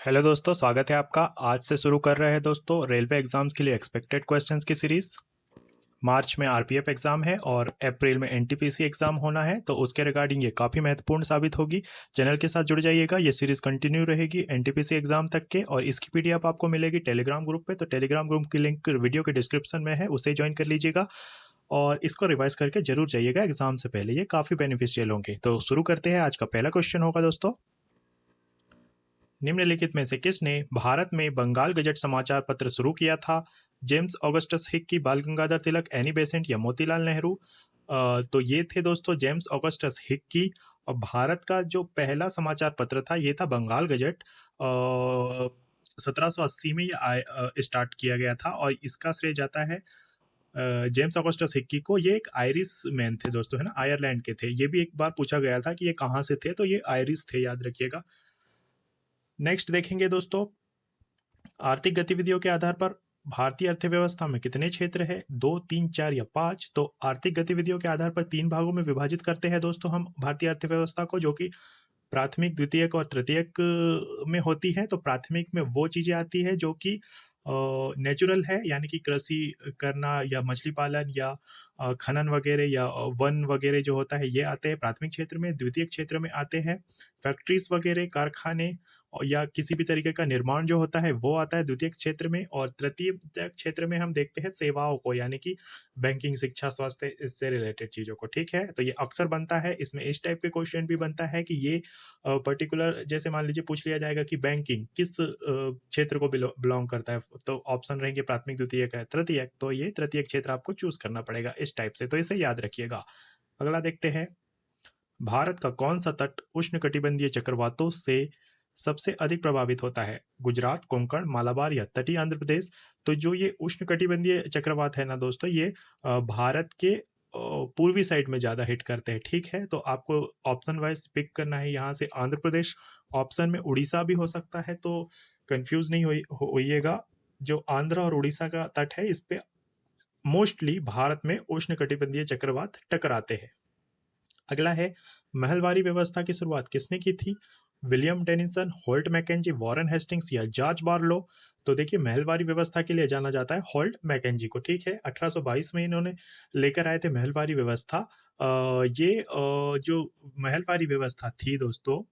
Hello दोस्तों, स्वागत है आपका। आज से शुरू कर रहे हैं दोस्तों रेलवे एग्जाम्स के लिए एक्सपेक्टेड क्वेश्चंस की सीरीज। मार्च में आरपीएफ एग्जाम है और अप्रैल में एनटीपीसी एग्जाम होना है, तो उसके रिगार्डिंग ये काफ़ी महत्वपूर्ण साबित होगी। चैनल के साथ जुड़ जाइएगा, ये सीरीज कंटिन्यू रहेगी एनटीपीसी एग्जाम तक के, और इसकी पीडीएफ आपको मिलेगी टेलीग्राम ग्रुप पे। तो टेलीग्राम ग्रुप की लिंक वीडियो के डिस्क्रिप्शन में है, उसे ज्वाइन कर लीजिएगा और इसको रिवाइज करके जरूर जाइएगा एग्जाम से पहले, ये काफ़ी बेनिफिशियल होंगे। तो शुरू करते हैं। आज का पहला क्वेश्चन होगा दोस्तों, निम्नलिखित में से किसने भारत में बंगाल गजट समाचार पत्र शुरू किया था? जेम्स ऑगस्टस हिक्की, बाल गंगाधर तिलक, एनी बेसेंट या मोतीलाल नेहरू? तो ये थे दोस्तों जेम्स ऑगस्टस हिक्की। और भारत का जो पहला समाचार पत्र था ये था बंगाल गजट। 1780 में ये स्टार्ट किया गया था और इसका श्रेय जाता है जेम्स ऑगस्टस हिक्की को। ये एक आयरिश मैन थे दोस्तों, है ना, आयरलैंड के थे। ये भी एक बार पूछा गया था कि ये कहाँ से थे, तो ये आयरिश थे, याद रखिएगा। नेक्स्ट देखेंगे दोस्तों, आर्थिक गतिविधियों के आधार पर भारतीय अर्थव्यवस्था में कितने क्षेत्र है? 2, 3, 4 या 5? तो आर्थिक गतिविधियों के आधार पर 3 भागों में विभाजित करते हैं दोस्तों हम भारतीय अर्थव्यवस्था को, जो कि प्राथमिक, द्वितीयक और तृतीयक में होती है। तो प्राथमिक में वो चीजें आती है जो कि नेचुरल है, यानी कि कृषि करना या मछली पालन या खनन वगैरह या वन वगैरह जो होता है, ये आते हैं प्राथमिक क्षेत्र में। द्वितीयक क्षेत्र में आते हैं फैक्ट्रीज वगैरह, कारखाने या किसी भी तरीके का निर्माण जो होता है, वो आता है द्वितीय क्षेत्र में। और तृतीय क्षेत्र में हम देखते हैं सेवाओं को, यानी कि बैंकिंग, शिक्षा, स्वास्थ्य, इससे रिलेटेड चीजों को। ठीक है, तो ये अक्सर बनता है, इसमें इस टाइप के क्वेश्चन भी बनता है कि ये पर्टिकुलर, जैसे मान लीजिए पूछ लिया जाएगा कि बैंकिंग किस क्षेत्र को बिलोंग करता है, तो ऑप्शन रहेंगे प्राथमिक, द्वितीय का तृतीय, तो ये तृतीय क्षेत्र आपको चूज करना पड़ेगा इस टाइप से, तो इसे याद रखिएगा। अगला देखते हैं, भारत का कौन सा तट उष्णकटिबंधीय चक्रवातों से सबसे अधिक प्रभावित होता है? गुजरात, कोंकण, मालाबार या तटीय आंध्र प्रदेश? तो जो ये उष्णकटिबंधीय चक्रवात है ना दोस्तों, ये भारत के पूर्वी साइड में ज्यादा हिट करते हैं। ठीक है, तो आपको ऑप्शन वाइज पिक करना है। यहाँ से आंध्र प्रदेश, ऑप्शन में उड़ीसा भी हो सकता है, तो कंफ्यूज नहीं होइएगा। जो आंध्र और उड़ीसा का तट है, इस पे मोस्टली भारत में उष्णकटिबंधीय चक्रवात टकराते हैं। अगला है, महलवारी व्यवस्था की शुरुआत किसने की थी? William Tennyson, Holt Mackenzie, Warren Hastings या जॉर्ज बार्लो? तो देखिए, महलवारी व्यवस्था के लिए जाना जाता है होल्ट मैकेंजी को। ठीक है, 1822 में इन्होंने लेकर आए थे महलवारी व्यवस्था। जो महलवारी व्यवस्था थी दोस्तों,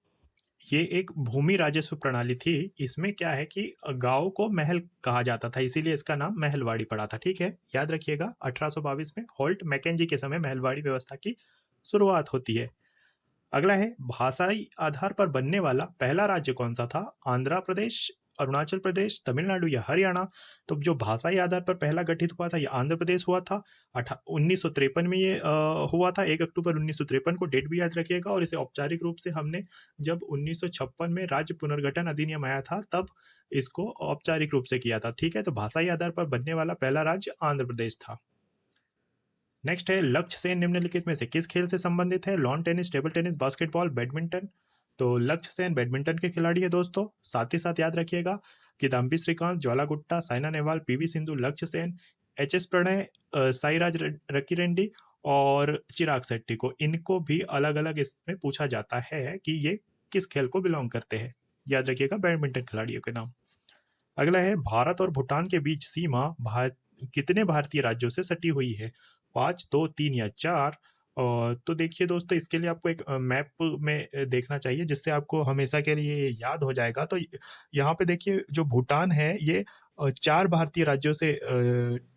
ये एक भूमि राजस्व प्रणाली थी। इसमें क्या है कि गांव को महल कहा जाता था, इसीलिए इसका नाम महलवाड़ी पड़ा था। ठीक है, याद रखिएगा, 1822 में होल्ट मैकेंजी के समय महलवाड़ी व्यवस्था की शुरुआत होती है। अगला है, भाषाई आधार पर बनने वाला पहला राज्य कौन सा था? आंध्र प्रदेश, अरुणाचल प्रदेश, तमिलनाडु या हरियाणा? तो जो भाषाई आधार पर पहला गठित हुआ था, ये आंध्र प्रदेश हुआ था। 1953 में ये हुआ था, 1 अक्टूबर 1953 को, डेट भी याद रखिएगा। और इसे औपचारिक रूप से हमने जब 1956 में राज्य पुनर्गठन अधिनियम आया था, तब इसको औपचारिक रूप से किया था। ठीक है, तो भाषाई आधार पर बनने वाला पहला राज्य आंध्र प्रदेश था। नेक्स्ट है, लक्ष्य सेन निम्नलिखित में से किस खेल से संबंधित है? Lawn tennis, table tennis, basketball, badminton? तो लक्ष्य सेन बैडमिंटन के खिलाड़ी है दोस्तों। साथ ही साथ याद रखिएगा, किदाम्बी श्रीकांत, ज्वाला गुट्टा, साइना नेहवाल, पीवी सिंधु, लक्ष्य सेन, एच एस प्रणय, साईराज रकीरेड्डी और चिराग शेट्टी को, इनको भी अलग अलग इसमें पूछा जाता है कि ये किस खेल को बिलोंग करते हैं। याद रखिएगा बैडमिंटन खिलाड़ियों के नाम। अगला है, भारत और भूटान के बीच सीमा कितने भारतीय राज्यों से सटी हुई है? 5, 2, 3 या 4? और तो देखिए दोस्तों, इसके लिए आपको एक मैप में देखना चाहिए, जिससे आपको हमेशा के लिए ये याद हो जाएगा। तो यहाँ पे देखिए, जो भूटान है ये 4 भारतीय राज्यों से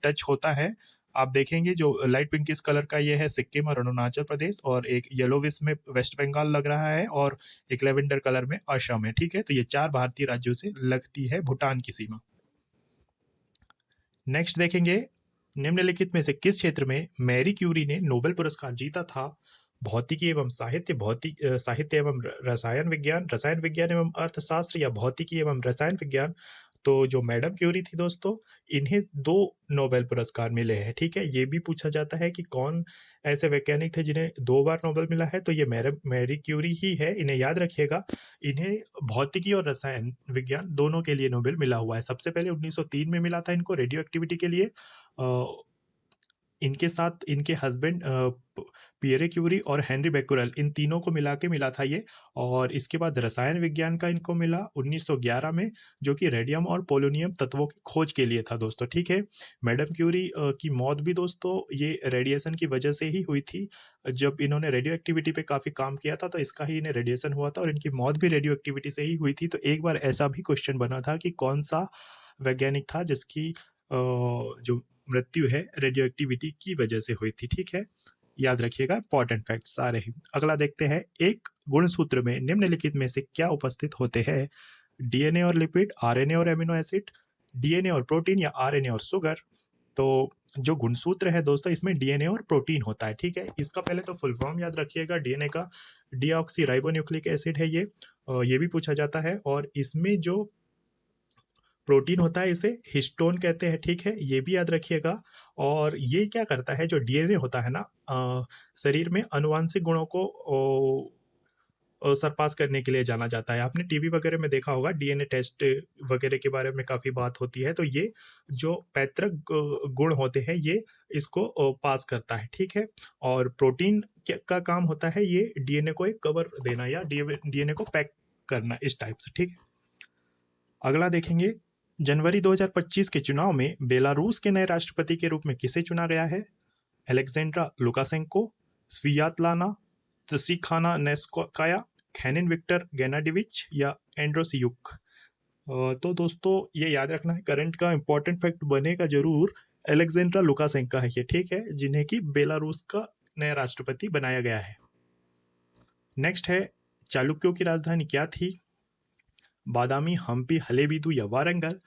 टच होता है। आप देखेंगे, जो लाइट पिंकिश कलर का ये है सिक्किम और अरुणाचल प्रदेश, और एक येलोविश में वेस्ट बंगाल लग रहा है, और एक लेवेंडर कलर में असम है। ठीक है, तो ये 4 भारतीय राज्यों से लगती है भूटान की सीमा। नेक्स्ट देखेंगे, निम्नलिखित में से किस क्षेत्र में मैरी क्यूरी ने नोबेल पुरस्कार जीता था? भौतिकी एवं साहित्य, साहित्य एवं रसायन विज्ञान, रसायन विज्ञान एवं अर्थशास्त्र या भौतिकी एवं रसायन विज्ञान? तो जो मैडम क्यूरी थी दोस्तों, इन्हें 2 नोबेल पुरस्कार मिले हैं। ठीक है, ये भी पूछा जाता है कि कौन ऐसे वैज्ञानिक थे जिन्हें 2 बार नोबेल मिला है, तो ये मैरी क्यूरी ही है, इन्हें याद रखिएगा। इन्हें भौतिकी और रसायन विज्ञान दोनों के लिए नोबेल मिला हुआ है। सबसे पहले 1903 में मिला था इनको रेडियो एक्टिविटी के लिए। इनके साथ इनके हस्बैंड पियरे क्यूरी और हेनरी बेक्यूरेल, इन तीनों को मिला के मिला था ये। और इसके बाद रसायन विज्ञान का इनको मिला 1911 में, जो कि रेडियम और पोलोनियम तत्वों की खोज के लिए था दोस्तों, ठीक है। मैडम क्यूरी की मौत भी दोस्तों ये रेडिएशन की वजह से ही हुई थी। जब इन्होंने रेडियो एक्टिविटी पे काफ़ी काम किया था, तो इसका ही इन्हें रेडिएशन हुआ था, और इनकी मौत भी रेडियो एक्टिविटी से ही हुई थी। तो एक बार ऐसा भी क्वेश्चन बना था कि कौन सा वैज्ञानिक था जिसकी जो मृत्यु है रेडियो एक्टिविटी की वजह से हुई थी, ठीक है। याद रखिएगा, इंपॉर्टेंट फैक्ट सारे ही। अगला देखते हैं, एक गुणसूत्र में निम्नलिखित में से क्या उपस्थित होते हैं? डीएनए और लिपिड, आरएनए और एमिनो एसिड, डीएनए और प्रोटीन, या आरएनए और शुगर। तो जो गुणसूत्र है दोस्तों, इसमें डीएनए और प्रोटीन होता है, ठीक है। इसका पहले तो फुल फॉर्म याद रखिएगा। डीएनए का डीऑक्सी राइबोन्यूक्लिक एसिड है ये भी पूछा जाता है। और इसमें जो प्रोटीन होता है इसे हिस्टोन कहते हैं, ठीक है, ये भी याद रखिएगा। और ये क्या करता है, जो डीएनए होता है ना, शरीर में अनुवांशिक गुणों को सरपास करने के लिए जाना जाता है। आपने टीवी वगैरह में देखा होगा, डीएनए टेस्ट वगैरह के बारे में काफ़ी बात होती है। तो ये जो पैतृक गुण होते हैं ये इसको पास करता है, ठीक है। और प्रोटीन का काम होता है ये डीएनए को एक कवर देना या डीएनए को पैक करना, इस टाइप से, ठीक है। अगला देखेंगे, जनवरी 2025 के चुनाव में बेलारूस के नए राष्ट्रपति के रूप में किसे चुना गया है? अलेक्जेंड्रा लुकाशेंको, स्वियातलाना त्सिखानानेस्काया, खैनिन विक्टर गेनाडिविच, या एंड्रोसियुक। तो दोस्तों ये याद रखना है, करंट का इंपॉर्टेंट फैक्ट बनेगा जरूर। अलेक्जेंड्रा लुकाशेंका है ये, ठीक है, जिन्हें कि बेलारूस का नया राष्ट्रपति बनाया गया है। नेक्स्ट है, चालुक्यों की राजधानी क्या थी? बादामी, हम्पी, हलेबीदु, या वारंगल।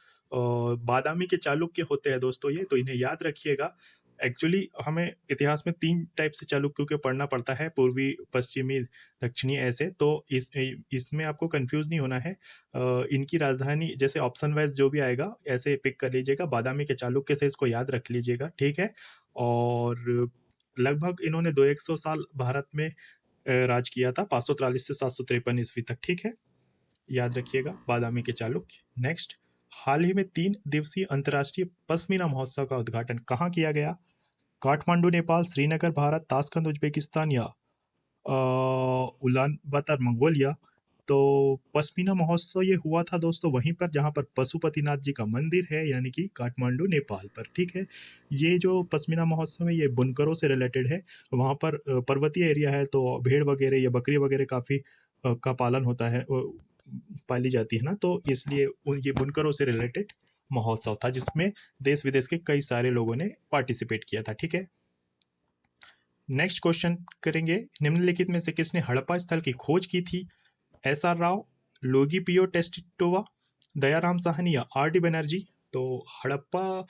बादामी के चालुक्य होते हैं दोस्तों ये, तो इन्हें याद रखिएगा। एक्चुअली हमें इतिहास में 3 टाइप से चालुक्यों के पढ़ना पड़ता है, पूर्वी, पश्चिमी, दक्षिणी, ऐसे। तो इसमें आपको कंफ्यूज नहीं होना है। इनकी राजधानी जैसे ऑप्शन वाइज जो भी आएगा ऐसे पिक कर लीजिएगा, बादामी के चालुक्य से इसको याद रख लीजिएगा, ठीक है। और लगभग इन्होंने 200 साल भारत में राज किया था, 543 से 753 ईस्वी तक, ठीक है। याद रखिएगा, बादामी के चालुक्य। नेक्स्ट, हाल ही में 3 दिवसीय अंतर्राष्ट्रीय पश्मीना महोत्सव का उद्घाटन कहाँ किया गया? काठमांडू नेपाल, श्रीनगर भारत, ताशकंद उज्बेकिस्तान, या उलानबातर मंगोलिया। तो पश्मीना महोत्सव ये हुआ था दोस्तों वहीं पर जहाँ पर पशुपतिनाथ जी का मंदिर है, यानी कि काठमांडू नेपाल पर, ठीक है। ये जो पश्मीना महोत्सव है ये बुनकरों से रिलेटेड है। वहाँ पर पर्वतीय एरिया है, तो भेड़ वगैरह या बकरी वगैरह काफ़ी का पालन होता है, पाली जाती है ना, तो इसलिए ये बुनकरों से रिलेटेड महोत्सव था जिसमें देश विदेश के कई सारे लोगों ने पार्टिसिपेट किया था, ठीक है। नेक्स्ट क्वेश्चन करेंगे, निम्नलिखित में से किसने हड़प्पा स्थल की खोज की थी? एस.आर. राव, लोगी पियो टेस्टिटोवा, दयाराम साहनी, या आर.डी. बनर्जी। तो हड़प्पा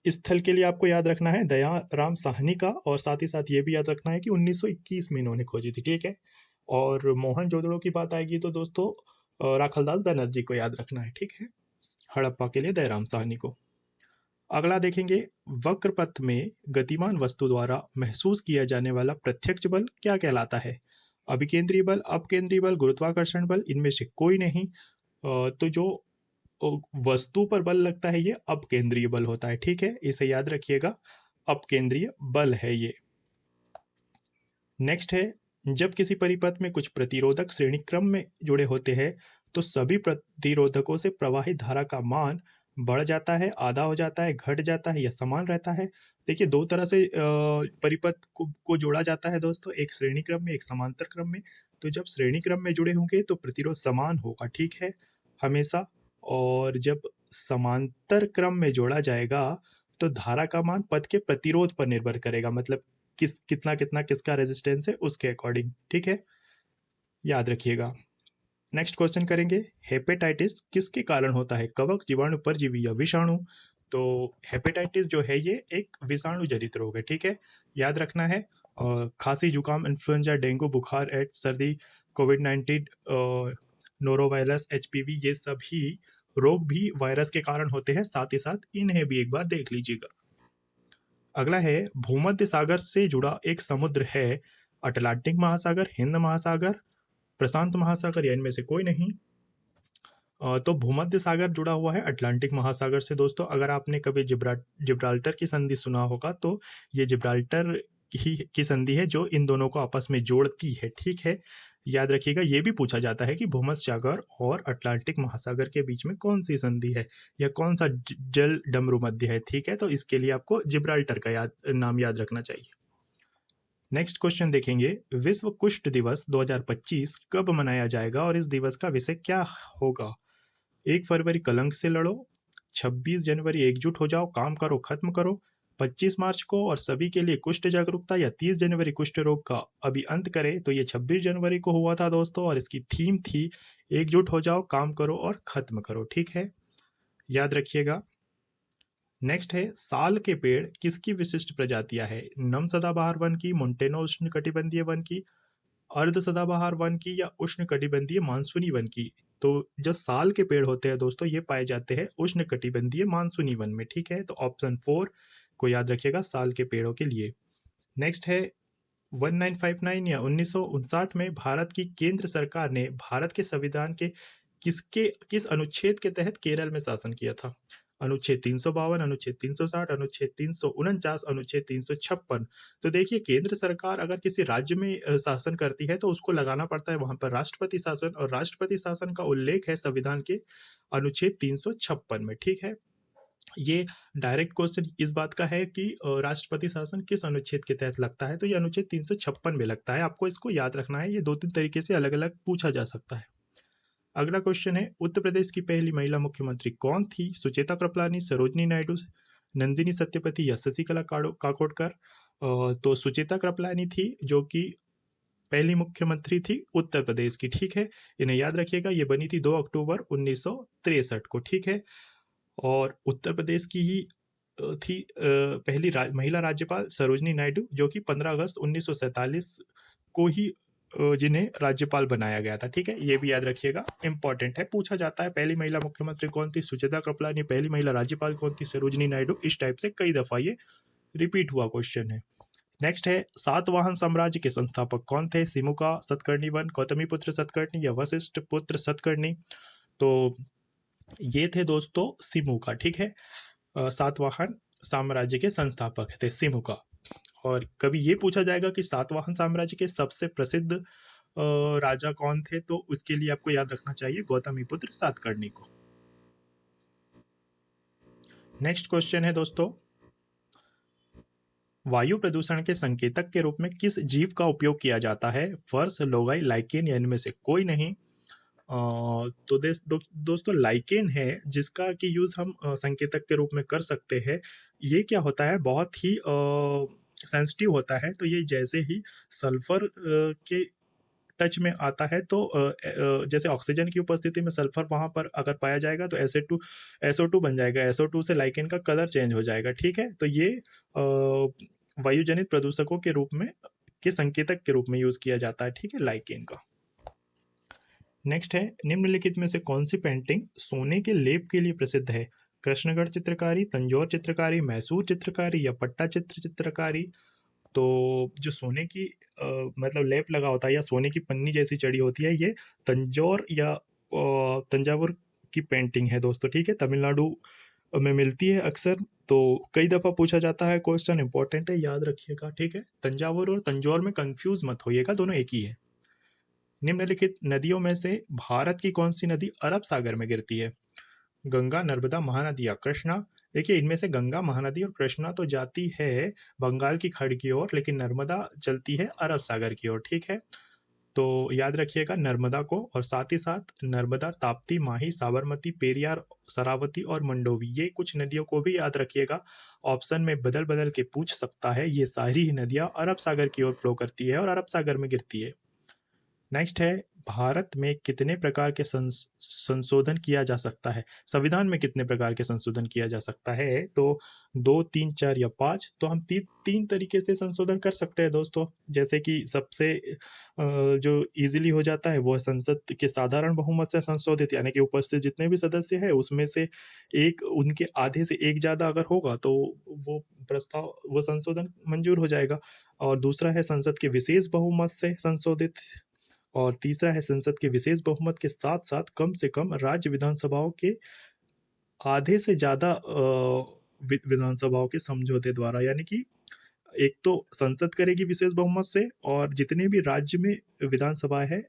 स्थल के लिए आपको याद रखना है दयाराम साहनी का, और साथ ही साथ ये भी याद रखना है कि 1921 में इन्होंने खोजी थी, ठीक है। और मोहनजोदड़ो की बात आएगी तो दोस्तों राखलदास बनर्जी को याद रखना है, ठीक है। हड़प्पा के लिए दयाराम साहनी को। अगला देखेंगे, वक्रपथ में गतिमान वस्तु द्वारा महसूस किया जाने वाला प्रत्यक्ष बल क्या कहलाता है? अभिकेंद्रीय बल, अपकेंद्रीय बल, गुरुत्वाकर्षण बल, इनमें से कोई नहीं। तो जो वस्तु पर बल लगता है ये अपकेंद्रीय बल होता है, ठीक है, इसे याद रखिएगा, अपकेंद्रीय बल है ये। नेक्स्ट है, जब किसी परिपथ में कुछ प्रतिरोधक श्रेणी क्रम में जुड़े होते हैं तो सभी प्रतिरोधकों से प्रवाहित धारा का मान बढ़ जाता है, आधा हो जाता है, घट जाता है, या समान रहता है। देखिए 2 तरह से परिपथ को जोड़ा जाता है दोस्तों, एक श्रेणी क्रम में, एक समांतर क्रम में। तो जब श्रेणी क्रम में जुड़े होंगे तो प्रतिरोध समान होगा, ठीक है, हमेशा। और जब समांतर क्रम में जोड़ा जाएगा तो धारा का मान पथ के प्रतिरोध पर निर्भर करेगा, मतलब कितना कितना किसका रेजिस्टेंस है उसके अकॉर्डिंग, ठीक है, याद रखिएगा। नेक्स्ट क्वेश्चन करेंगे, हेपेटाइटिस किसके कारण होता है? कवक, जीवाणु, परजीवी, या विषाणु। तो हेपेटाइटिस जो है ये एक विषाणु जनित रोग है, ठीक है, याद रखना है। खांसी, जुकाम, इन्फ्लुएंजा, डेंगू, बुखार, एड्स, सर्दी, कोविड-19, नोरोवायरस, एचपीवी, ये सभी रोग भी वायरस के कारण होते हैं, साथ ही साथ इन्हें भी एक बार देख लीजिएगा। अगला है, भूमध्य सागर से जुड़ा एक समुद्र है, अटलांटिक महासागर, हिंद महासागर, प्रशांत महासागर, या इनमें से कोई नहीं। तो भूमध्य सागर जुड़ा हुआ है अटलांटिक महासागर से दोस्तों। अगर आपने कभी जिब्राल्टर की संधि सुना होगा तो ये जिब्राल्टर की संधि है जो इन दोनों को आपस में जोड़ती है, ठीक है। याद रखिएगा, ये भी पूछा जाता है कि भूमध्य सागर और अटलांटिक महासागर के बीच में कौन सी संधि है या कौन सा जल डमरू मध्य है, ठीक है। तो इसके लिए आपको जिब्राल्टर का नाम याद रखना चाहिए। नेक्स्ट क्वेश्चन देखेंगे, विश्व कुष्ठ दिवस 2025 कब मनाया जाएगा और इस दिवस का विषय क्या होगा? 1 फरवरी कलंक से लड़ो, 26 जनवरी एकजुट हो जाओ, काम करो खत्म करो, 25 मार्च को और सभी के लिए कुष्ठ जागरूकता, या 30 जनवरी कुष्ठ रोग का अभी अंत करे। तो ये 26 जनवरी को हुआ था दोस्तों और इसकी थीम थी एकजुट हो जाओ, काम करो और खत्म करो, ठीक है, याद रखिएगा। नेक्स्ट है, साल के पेड़ किसकी विशिष्ट प्रजातियां है? नम सदाबहार वन की, मोंटेनो उष्ण कटिबंधीय वन की, अर्ध सदाबहार वन की, या उष्ण कटिबंधीय मानसूनी वन की? तो जो साल के पेड़ होते हैं दोस्तों ये पाए जाते हैं उष्ण कटिबंधीय मानसूनी वन में, ठीक है। तो ऑप्शन 4 को याद रखिएगा साल के पेड़ों के लिए। नेक्स्ट है, 1959 या 1959 में भारत की केंद्र सरकार ने भारत के संविधान के किस अनुच्छेद के तहत केरल में शासन किया था? अनुच्छेद 352, अनुच्छेद 360, अनुच्छेद 349, अनुच्छेद 356। तो देखिए, केंद्र सरकार अगर किसी राज्य में शासन करती है तो उसको लगाना पड़ता है वहां पर राष्ट्रपति शासन, और राष्ट्रपति शासन का उल्लेख है संविधान के अनुच्छेद 356 में, ठीक है। ये डायरेक्ट क्वेश्चन इस बात का है कि राष्ट्रपति शासन किस अनुच्छेद के तहत लगता है, तो ये अनुच्छेद 356 में लगता है। आपको इसको याद रखना है, ये 2-3 तरीके से अलग अलग पूछा जा सकता है। अगला क्वेश्चन है, उत्तर प्रदेश की पहली महिला मुख्यमंत्री कौन थी? सुचेता कृपलानी, सरोजनी नायडू, नंदिनी सत्यपति या शशिकला काकोडकर? तो सुचेता कृपलानी थी जो कि पहली मुख्यमंत्री थी उत्तर प्रदेश की, ठीक है। इन्हें याद रखिएगा, ये बनी थी 2 अक्टूबर 1963 को, ठीक है। और उत्तर प्रदेश की ही थी पहली महिला राज्यपाल सरोजनी नायडू जो कि 15 अगस्त 1947 को ही जिन्हें राज्यपाल बनाया गया था, ठीक है। ये भी याद रखिएगा, इंपॉर्टेंट है, पूछा जाता है। पहली महिला मुख्यमंत्री कौन थी? सुचेता कृपलानी। पहली महिला राज्यपाल कौन थी? सरोजनी नायडू। इस टाइप से कई दफा ये रिपीट हुआ क्वेश्चन है। नेक्स्ट है, सातवाहन साम्राज्य के संस्थापक कौन थे? सिमुका, सतकर्णी वन, गौतमीपुत्र सतकर्णी या वशिष्ठ पुत्र सतकर्णी? तो ये थे दोस्तों सिमुका, ठीक है। सातवाहन साम्राज्य के संस्थापक थे सिमुका। और कभी ये पूछा जाएगा कि सातवाहन साम्राज्य के सबसे प्रसिद्ध राजा कौन थे, तो उसके लिए आपको याद रखना चाहिए गौतमीपुत्र सातकर्णी को। नेक्स्ट क्वेश्चन है दोस्तों, वायु प्रदूषण के संकेतक के रूप में किस जीव का उपयोग किया जाता है? फर्स, लोगाई, लाइकेन या इनमें से कोई नहीं? तो दोस्तों लाइकेन है जिसका कि यूज हम संकेतक के रूप में कर सकते हैं। ये क्या होता है, बहुत ही सेंसिटिव होता है। तो ये जैसे ही सल्फर के टच में आता है तो जैसे ऑक्सीजन की उपस्थिति में सल्फर वहां पर अगर पाया जाएगा तो SO2 बन जाएगा। SO2 से लाइकेन का कलर चेंज हो जाएगा, ठीक है। तो ये वायुजनित प्रदूषकों के रूप में के संकेतक के रूप में यूज किया जाता है, ठीक है, लाइकेन का। नेक्स्ट है, निम्नलिखित में से कौन सी पेंटिंग सोने के लेप के लिए प्रसिद्ध है? कृष्णगढ़ चित्रकारी, तंजौर चित्रकारी, मैसूर चित्रकारी या पट्टाचित्र चित्रकारी? तो जो सोने की मतलब लेप लगा होता है या सोने की पन्नी जैसी चढ़ी होती है, ये तंजौर या तंजावुर की पेंटिंग है दोस्तों, ठीक है। तमिलनाडु में मिलती है अक्सर। तो कई दफा पूछा जाता है, क्वेश्चन इंपॉर्टेंट है, याद रखिएगा, ठीक है। तंजावुर और तंजौर में कंफ्यूज मत होइएगा, दोनों एक ही है। निम्नलिखित नदियों में से भारत की कौन सी नदी अरब सागर में गिरती है? गंगा, नर्मदा, महानदी या कृष्णा? देखिए, इनमें से गंगा, महानदी और कृष्णा तो जाती है बंगाल की खाड़ी की ओर, लेकिन नर्मदा चलती है अरब सागर की ओर, ठीक है। तो याद रखिएगा नर्मदा को, और साथ ही साथ नर्मदा, ताप्ती, माही, साबरमती, पेरियार, शरावती और मंडोवी, ये कुछ नदियों को भी याद रखिएगा। ऑप्शन में बदल बदल के पूछ सकता है। ये सारी ही नदियां अरब सागर की ओर फ्लो करती है और अरब सागर में गिरती है। नेक्स्ट है, भारत में कितने प्रकार के संशोधन किया जा सकता है? संविधान में कितने प्रकार के संशोधन किया जा सकता है? तो 2, 3, 4 या 5? तो हम तीन तरीके से संशोधन कर सकते हैं दोस्तों। जैसे कि सबसे जो इजीली हो जाता है वो है संसद के साधारण बहुमत से संशोधित, यानी कि उपस्थित जितने भी सदस्य हैं उसमें से एक, उनके आधे से एक ज्यादा अगर होगा तो वो प्रस्ताव, वो संशोधन मंजूर हो जाएगा। और दूसरा है संसद के विशेष बहुमत से संशोधित, और तीसरा है संसद के विशेष बहुमत के साथ-साथ कम से कम राज्य विधानसभाओं के आधे से ज़्यादा विधानसभाओं के समझौते द्वारा, यानी कि एक तो संसद करेगी विशेष बहुमत से, और जितने भी राज्य में विधानसभा है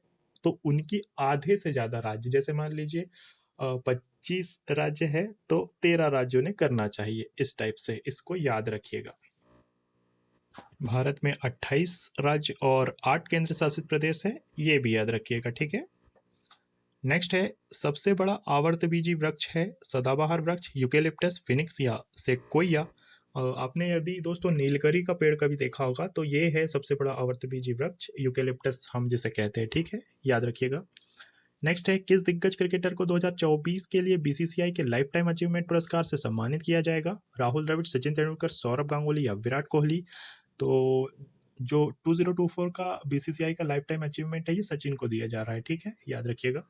तो उनकी आधे से ज़्यादा राज्य, जैसे मान लीजिए 25 राज्य है तो 13 राज्यों ने करना चाहिए, इस टाइप से इसको याद रखिएगा। भारत में 28 राज्य और 8 केंद्र शासित प्रदेश है, ये भी याद रखिएगा, ठीक है। नेक्स्ट है सबसे बड़ा आवर्तबीजी वृक्ष है सदाबहार वृक्ष, यूकेलिप्टस, फिनिक्स या सेक्वोया। आपने यदि दोस्तों नीलगिरी का पेड़ कभी देखा होगा तो ये है सबसे बड़ा आवर्तबीजी वृक्ष, यूकेलिप्टस हम जिसे कहते हैं, ठीक है, याद रखिएगा। नेक्स्ट है किस दिग्गज क्रिकेटर को 2024 के लिए बीसीसीआई के लाइफ टाइम अचीवमेंट पुरस्कार से सम्मानित किया जाएगा? राहुल द्रविड़, सचिन तेंदुलकर, सौरभ गांगुली या विराट कोहली? तो जो 2024 का बीसीसीआई का लाइफ टाइम अचीवमेंट है ये सचिन को दिया जा रहा है, ठीक है, याद रखिएगा।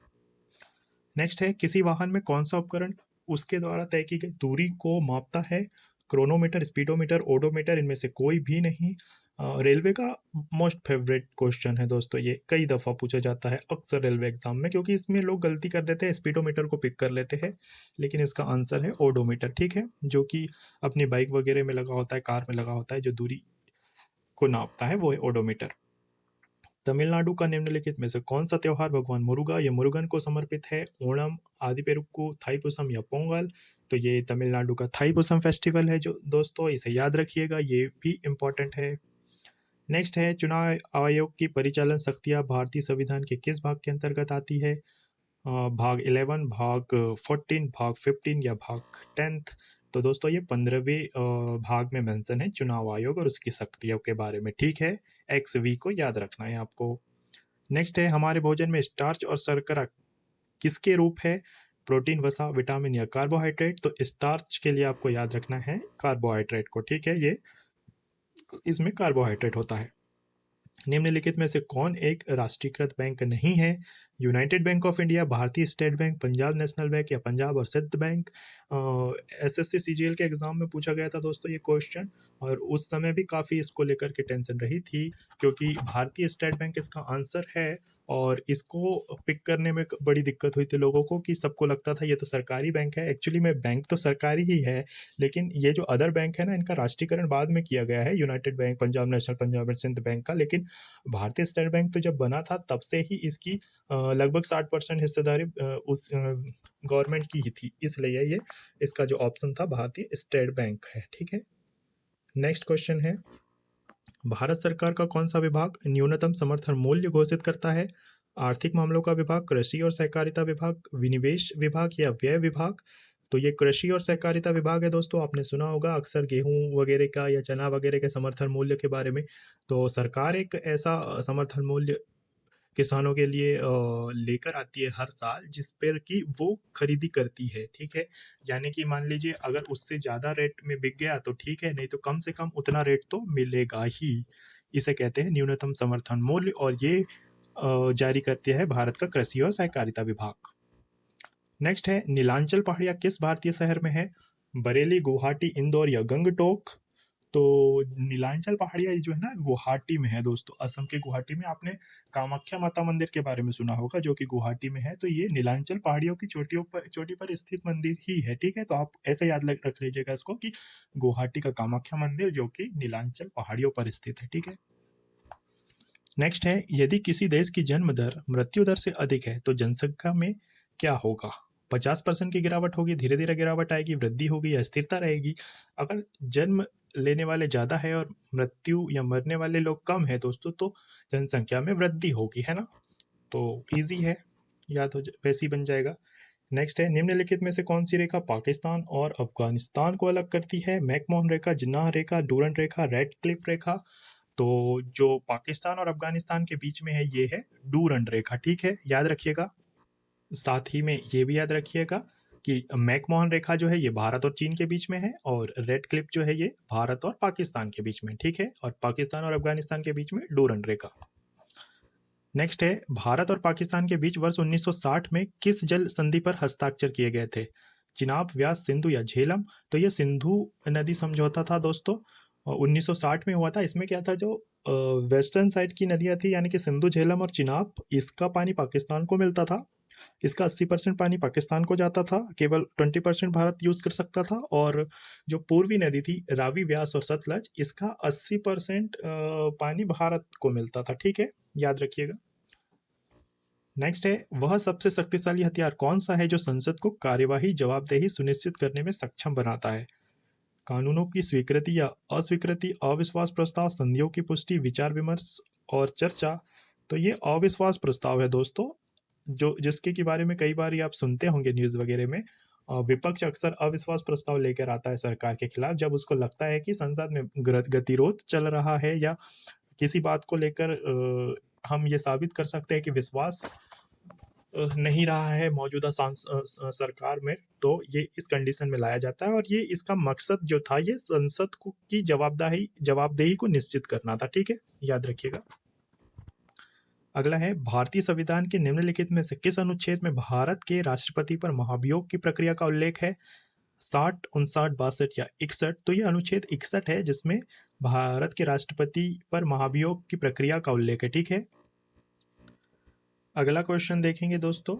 नेक्स्ट है किसी वाहन में कौन सा उपकरण उसके द्वारा तय की गई दूरी को मापता है? क्रोनोमीटर, स्पीडोमीटर, ओडोमीटर, इनमें से कोई भी नहीं। रेलवे का मोस्ट फेवरेट क्वेश्चन है दोस्तों, ये कई दफ़ा पूछा जाता है अक्सर रेलवे एग्जाम में, क्योंकि इसमें लोग गलती कर देते हैं, स्पीडोमीटर को पिक कर लेते हैं, लेकिन इसका आंसर है ओडोमीटर, ठीक है, जो कि अपनी बाइक वगैरह में लगा होता है, कार में लगा होता है, जो दूरी को नापता है वो है ओडोमीटर। तमिलनाडु का निम्नलिखित में से कौन सा त्योहार भगवान मुरुगा या मुरुगन को समर्पित है? ओणम, आदिपेरुक्कू, थाईपुसम या पोंगल? तो ये तमिलनाडु का थाईपुसम फेस्टिवल है जो दोस्तों, इसे याद रखिएगा, ये भी इम्पोर्टेंट है। नेक्स्ट है चुनाव आयोग की परिचालन शक्तियाँ भारतीय संविधान के किस भाग के अंतर्गत आती है? भाग 11, भाग 14, भाग 15 या भाग 10th? तो दोस्तों ये 15वें भाग में मेंशन है चुनाव आयोग और उसकी शक्तियों के बारे में, ठीक है, XV को याद रखना है आपको। नेक्स्ट है हमारे भोजन में स्टार्च और शर्करा किसके रूप है? प्रोटीन, वसा, विटामिन या कार्बोहाइड्रेट? तो स्टार्च के लिए आपको याद रखना है कार्बोहाइड्रेट को, ठीक है, ये इसमें कार्बोहाइड्रेट होता है। निम्नलिखित में से कौन एक राष्ट्रीयकृत बैंक नहीं है? यूनाइटेड बैंक ऑफ इंडिया, भारतीय state bank, Punjab national bank या पंजाब और सिंध बैंक? एसएससी सीजीएल के एग्जाम में पूछा गया था दोस्तों ये क्वेश्चन, और उस समय भी काफ़ी इसको लेकर के टेंशन रही थी, क्योंकि भारतीय स्टेट बैंक इसका आंसर है, और इसको पिक करने में बड़ी दिक्कत हुई थी लोगों को, कि सबको लगता था ये तो सरकारी बैंक है, एक्चुअली में बैंक तो सरकारी ही है, लेकिन ये जो अदर बैंक है ना, इनका राष्ट्रीयकरण बाद में किया गया है, United Bank, Punjab National, Punjab and Sind Bank का, लेकिन भारतीय स्टेट बैंक तो जब बना था तब से ही इसकी लगभग 60% हिस्सेदारी उस गवर्नमेंट की ही थी, इसलिए ये इसका जो ऑप्शन था भारतीय स्टेट बैंक है, ठीक है। नेक्स्ट क्वेश्चन है भारत सरकार का कौन सा विभाग न्यूनतम समर्थन मूल्य घोषित करता है? आर्थिक मामलों का विभाग, कृषि और सहकारिता विभाग, विनिवेश विभाग या व्यय विभाग? तो ये कृषि और सहकारिता विभाग है दोस्तों, आपने सुना होगा अक्सर गेहूं वगैरह का या चना वगैरह के समर्थन मूल्य के बारे में। तो सरकार एक ऐसा समर्थन मूल्य किसानों के लिए लेकर आती है हर साल, जिस पर कि वो खरीदी करती है, ठीक है, यानी कि मान लीजिए अगर उससे ज़्यादा रेट में बिक गया तो ठीक है, नहीं तो कम से कम उतना रेट तो मिलेगा ही। इसे कहते हैं न्यूनतम समर्थन मूल्य, और ये जारी करती है भारत का कृषि और सहकारिता विभाग। नेक्स्ट है नीलांचल पहाड़ियाँ किस भारतीय शहर में है? बरेली, गुवाहाटी, इंदौर या गंगटोक? तो नीलांचल पहाड़ियाँ जो है ना गुवाहाटी में है दोस्तों, असम के गुवाहाटी में। आपने कामाख्या माता मंदिर के बारे में सुना होगा जो कि गुवाहाटी में है, तो ये नीलांचल पहाड़ियों की चोटी पर स्थित मंदिर ही है, ठीक है, तो आप ऐसे याद रख लीजिएगा इसको कि गुवाहाटी का कामाख्या मंदिर जो कि नीलांचल पहाड़ियों पर स्थित है, ठीक है। नेक्स्ट है यदि किसी देश की जन्म दर मृत्यु दर से अधिक है तो जनसंख्या में क्या होगा? 50% की गिरावट होगी, धीरे धीरे गिरावट आएगी, वृद्धि होगी या स्थिरता रहेगी? अगर जन्म लेने वाले ज़्यादा है और मृत्यु या मरने वाले लोग कम है दोस्तों, तो जनसंख्या में वृद्धि होगी, है ना, तो इजी है, याद हो वैसे ही बन जाएगा। नेक्स्ट है निम्नलिखित में से कौन सी रेखा पाकिस्तान और अफगानिस्तान को अलग करती है? मैकमोहन रेखा, जिन्नाह रेखा, डूरंड रेखा, रेड क्लिफ रेखा? तो जो पाकिस्तान और अफगानिस्तान के बीच में है ये है डूरंड रेखा, ठीक है, याद रखिएगा। साथ ही में ये भी याद रखिएगा कि मैकमोहन रेखा जो है ये भारत और चीन के बीच में है, और रेड क्लिप जो है ये भारत और पाकिस्तान के बीच में, ठीक है, और पाकिस्तान और अफगानिस्तान के बीच में डूरंड रेखा। नेक्स्ट है भारत और पाकिस्तान के बीच वर्ष 1960 में किस जल संधि पर हस्ताक्षर किए गए थे? चिनाब, व्यास, सिंधु या झेलम? तो ये सिंधु नदी समझौता था दोस्तों, 1960 में हुआ था। इसमें क्या था, जो वेस्टर्न साइड की नदियाँ थी यानी कि सिंधु, झेलम और चिनाब, इसका पानी पाकिस्तान को मिलता था। इसका 80% पानी पाकिस्तान को जाता था, केवल 20% भारत यूज़ कर सकता था। और जो पूर्वी नदी थी रावी, व्यास और सतलज, इसका 80% पानी भारत को मिलता था। ठीक है, याद रखिएगा। नेक्स्ट है, वह सबसे शक्तिशाली हथियार कौन सा है जो संसद को कार्यवाही जवाबदेही सुनिश्चित करने में सक्षम बनाता है? कानूनों की स्वीकृति या अस्वीकृति, अविश्वास प्रस्ताव, संधियों की पुष्टि, विचार विमर्श और चर्चा। तो ये अविश्वास प्रस्ताव है दोस्तों, जो जिसके के बारे में कई बार आप सुनते होंगे न्यूज़ वगैरह में। विपक्ष अक्सर अविश्वास प्रस्ताव लेकर आता है सरकार के खिलाफ, जब उसको लगता है कि संसद में गतिरोध चल रहा है या किसी बात को लेकर हम ये साबित कर सकते हैं कि विश्वास नहीं रहा है मौजूदा सरकार में, तो ये इस कंडीशन में लाया जाता है। और ये इसका मकसद जो था, ये संसद को की जवाबदेही को निश्चित करना था। ठीक है, याद रखिएगा। अगला है, भारतीय संविधान के निम्नलिखित में से किस अनुच्छेद में भारत के राष्ट्रपति पर महाभियोग की प्रक्रिया का उल्लेख है? 60, 59, 62 या 61? तो ये अनुच्छेद 61 है, जिसमें भारत के राष्ट्रपति पर महाभियोग की प्रक्रिया का उल्लेख है। ठीक है, अगला क्वेश्चन देखेंगे दोस्तों।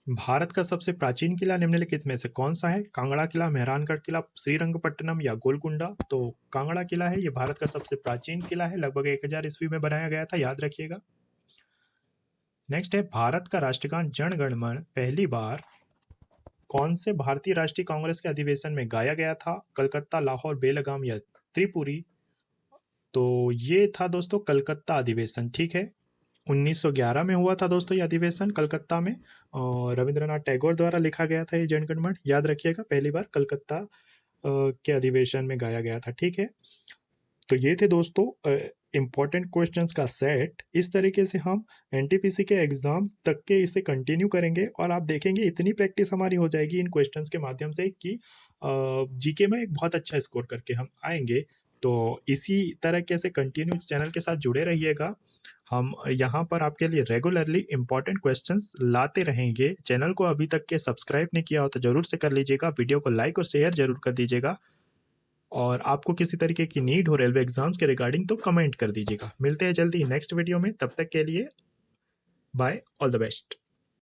भारत का सबसे प्राचीन किला निम्नलिखित में से कौन सा है? कांगड़ा किला, मेहरानगढ़ किला, श्रीरंगपट्टनम या गोलकुंडा? तो कांगड़ा किला है, ये भारत का सबसे प्राचीन किला है, लगभग 1000 ईस्वी में बनाया गया था, याद रखिएगा। नेक्स्ट है, भारत का राष्ट्रगान जन गण मन पहली बार कौन से भारतीय राष्ट्रीय कांग्रेस के अधिवेशन में गाया गया था? कलकत्ता, लाहौर, बेलगाम या त्रिपुरी? तो ये था दोस्तों कलकत्ता अधिवेशन। ठीक है, 1911 में हुआ था दोस्तों ये अधिवेशन कलकत्ता में, और रविंद्रनाथ टैगोर द्वारा लिखा गया था ये जनगण मन, याद रखिएगा। पहली बार कलकत्ता के अधिवेशन में गाया गया था। ठीक है, तो ये थे दोस्तों इंपॉर्टेंट क्वेश्चंस का सेट। इस तरीके से हम एनटीपीसी के एग्जाम तक के इसे कंटिन्यू करेंगे, और आप देखेंगे इतनी प्रैक्टिस हमारी हो जाएगी इन क्वेश्चंस के माध्यम से कि जीके में एक बहुत अच्छा स्कोर करके हम आएंगे। तो इसी तरह से कंटिन्यू चैनल के साथ जुड़े रहिएगा। हम यहाँ पर आपके लिए रेगुलरली इंपॉर्टेंट क्वेश्चंस लाते रहेंगे। चैनल को अभी तक के सब्सक्राइब नहीं किया हो तो जरूर से कर लीजिएगा, वीडियो को लाइक और शेयर जरूर कर दीजिएगा, और आपको किसी तरीके की नीड हो रेलवे एग्जाम्स के रिगार्डिंग तो कमेंट कर दीजिएगा। मिलते हैं जल्दी नेक्स्ट वीडियो में, तब तक के लिए बाय, ऑल द बेस्ट।